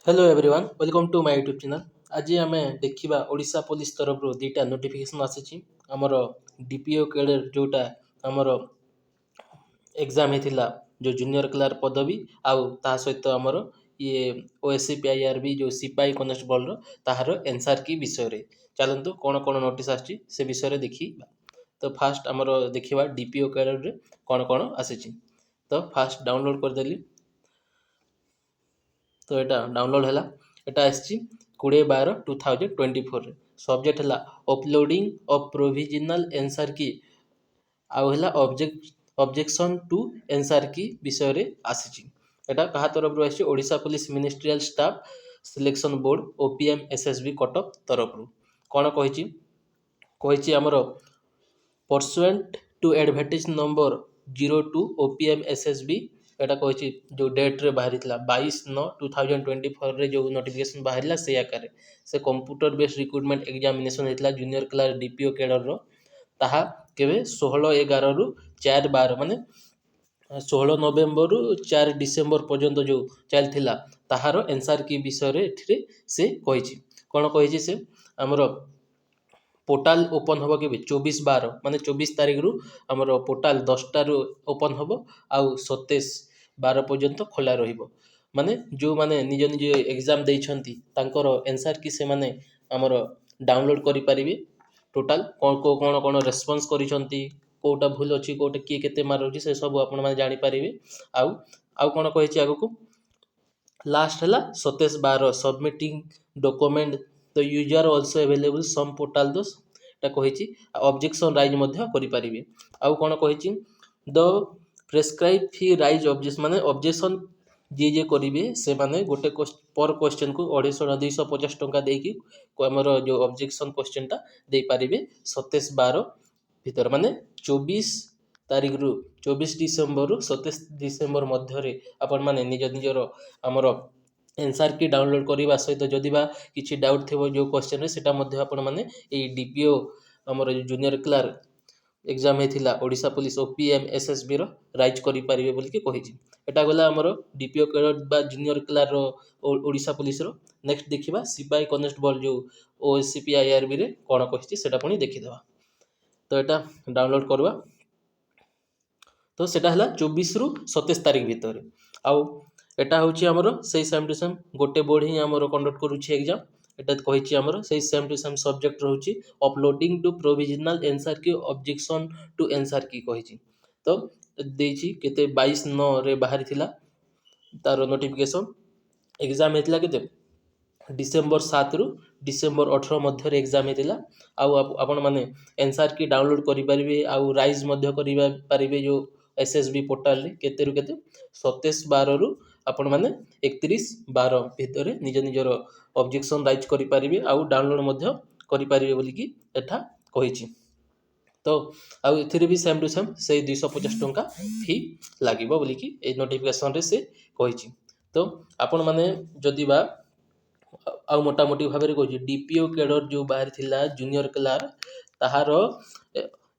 Hello everyone welcome to my YouTube channel. आज आम देखा ओडिशा पुलिस तरफ दुईटा नोटिफिकेशन आसी आमर डीपीओ कैडर जोटा आमर एग्जाम होता जो जूनियर क्लार्क पदवी आउ ता सहित आमर ये ओएससीपीआईआरबी जो सिपाही कनेस्टेबल ताहार एनसार की विषय रे चलतु कौन कौन नोटिस आसी से विषय देखा। तो फास्ट आमर देखा डीपीओ कैडर रे कौन कौन आसी। तो फास्ट डाउनलोड करदेली। तो यहाँ डाउनलोड है यहाँ आसी 20/12/2024 सब्जेक्ट है अपलोडिंग ऑफ प्रोविजनल एनसार की आउ है ऑब्जेक्शन टू एनसार की विषय रे आसी। यहाँ कहा तरफ आसी Odisha police ministerial staff selection board OPM SSB Cuttack तरफ कौन कही आमर pursuant to advertise number 02 OPM SSB एटा कही जो डेट रे बाहरी 22/9/2024 रे जो नोटिफिकेशन बाहर से आकार से कंप्यूटर बेस्ड रिक्रुटमेंट एग्जामिनेशन होता जूनियर क्लास डीपीओ कैडर रो ताहा केवे 16/11 रु 4/12 माने 16 नवेम्बर रु 4 डिसेम्बर पर्यंत जो चलता ताहार एनसार की विषय रे से कही कौन कही से आमर पोर्टाल ओपन हम के 24/12 माने 24 तारीख रु आमर पोर्टाल 10टा ओपन हम आउ 27/12 पर्यंत खोला रहिबो माने जो माने निज निज एग्जाम देइछंती तांकर एनसार की से माने आमर डाउनलोड करि परिबे। टोटाल कौन कौन रेस्पॉन्स करिछंती कोटा भूल अछि कोटा किए केते मार अछि से सब आपण माने जानि परिबे। आउ कौन कहिछि आगो को लास्ट है 27/12 submitting document the user also available some portal those कही ऑब्जेक्शन राइज करें। आउ कौन कही the prescribe fee raise objection माने ऑब्जेक्शन जी करेंगे से माने गोटे पर क्वेश्चन को 250 टंका देकी आमर जो ऑब्जेक्शन क्वेश्चन टा दे पारे 27/12 भीतर माने 24 तारीख रु 24 डिसेम्बर रु 27 डिसेम्बर मध्य आपण माने निज निजर आमर एनसार की डाउनलोड करने सहित जदि बा किसी डाउट थी जो क्वेश्चन रे सेटा मध्य आपण माने ए डीपीओ आमर जूनियर क्लार्क एग्जाम होता ओडिशा पुलिस ओपीएम एसएसबी रो राइज करि परिबे बोल के कहि एटा गला आमर डीपीओ कैडर बा जूनियर क्लार्क रो ओडिशा पुलिस रो। नेक्स्ट देखिबा सिपाही कनेस्टेबल जो ओएससीपीआईआरबी रे कोन कहिछि सेटा पुनी देखिदेबा। तो एटा डाउनलोड करवा। तो सेटा हला 24 रु 27 तारीख भीतर आउ एटा होची हमरो सेही सेम टू सेम गोटे बोर्ड ही हमरो कंडक्ट करूची एग्जाम एटा कहिची हमरो सेही सेम टू सेम सब्जेक्ट रहूची uploading to provisional answer key objection to answer key कहिची। तो देची केते 22/9 रे बाहरी थिला तार नोटिफिकेशन एग्जाम हेतला केते डिसेम्बर 7 रु डिसेम्बर 18 मध्य रे एग्जाम हेतला आउ आपण माने आंसर की डाउनलोड करि परिबे आउ राइज मध्य करि परिबे जो एसएसबी पोर्टल रे केते रु केते 27/12 रु आपण माने 31/12 भितर निज निजर ऑब्जेक्शन राइज करि परिबे आउ डाउनलोड मध्य करि परिबे बोली कि एठा कहिछि। तो आउ एथिरे भी सेम टू सेम से 250 टंका फी लागिबो बोली कि ए नोटिफिकेशन रे से कहिछि। तो आपण माने जदि बा आउ मोटा मोटी भाबरे कहिछि डीपीओ कैडर जो बाहर थिला जूनियर क्लार्क ताहार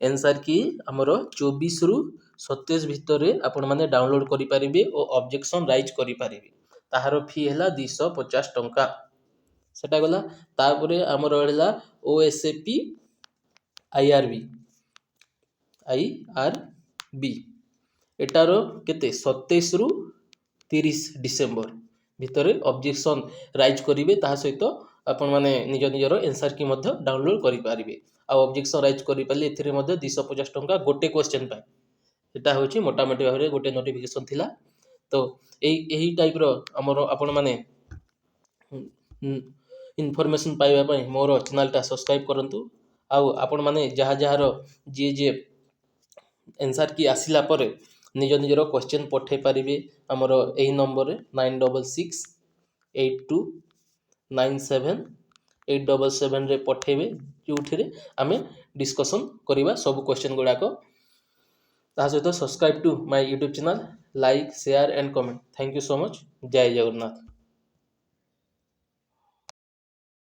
आंसर की हमर 24 रु 27 भितर आपण माने डाउनलोड करि परिबे ओ ऑब्जेक्शन राइज करि परिबे ताहार फी हैला 250 टंका सेटा गला। तापरे हमर रहला ओएसएपी आईआरबी एटार केते 27 रु 30 डिसेम्बर भितर ऑब्जेक्शन राइज करिवे ता सहित आपण माने निज निजर आंसर की मध्य डाउनलोड करि परिबे आ ऑब्जेक्शन राइज करि पाले एथिरे मध्य 250 टंका गोटे क्वेश्चन पाए एटा होची मोटा मोटी भाबरे गोटे नोटिफिकेशन थिला। तो एही टाइप रो हमर आपण माने इनफॉरमेशन पाइबा पई मोर चैनल टा सब्सक्राइब करंतु आउ आपण माने जहा जहार जे आंसर की आसिला परे निज निजर क्वेश्चन पठे पारिबे हमर एही नंबर रे 9662829787 रे पठेबे जोठिरे आमे डिस्कशन करिबा सब क्वेश्चन गुडाक ता सहित subscribe to my YouTube channel like share and comment. Thank you so much. जय जगन्नाथ।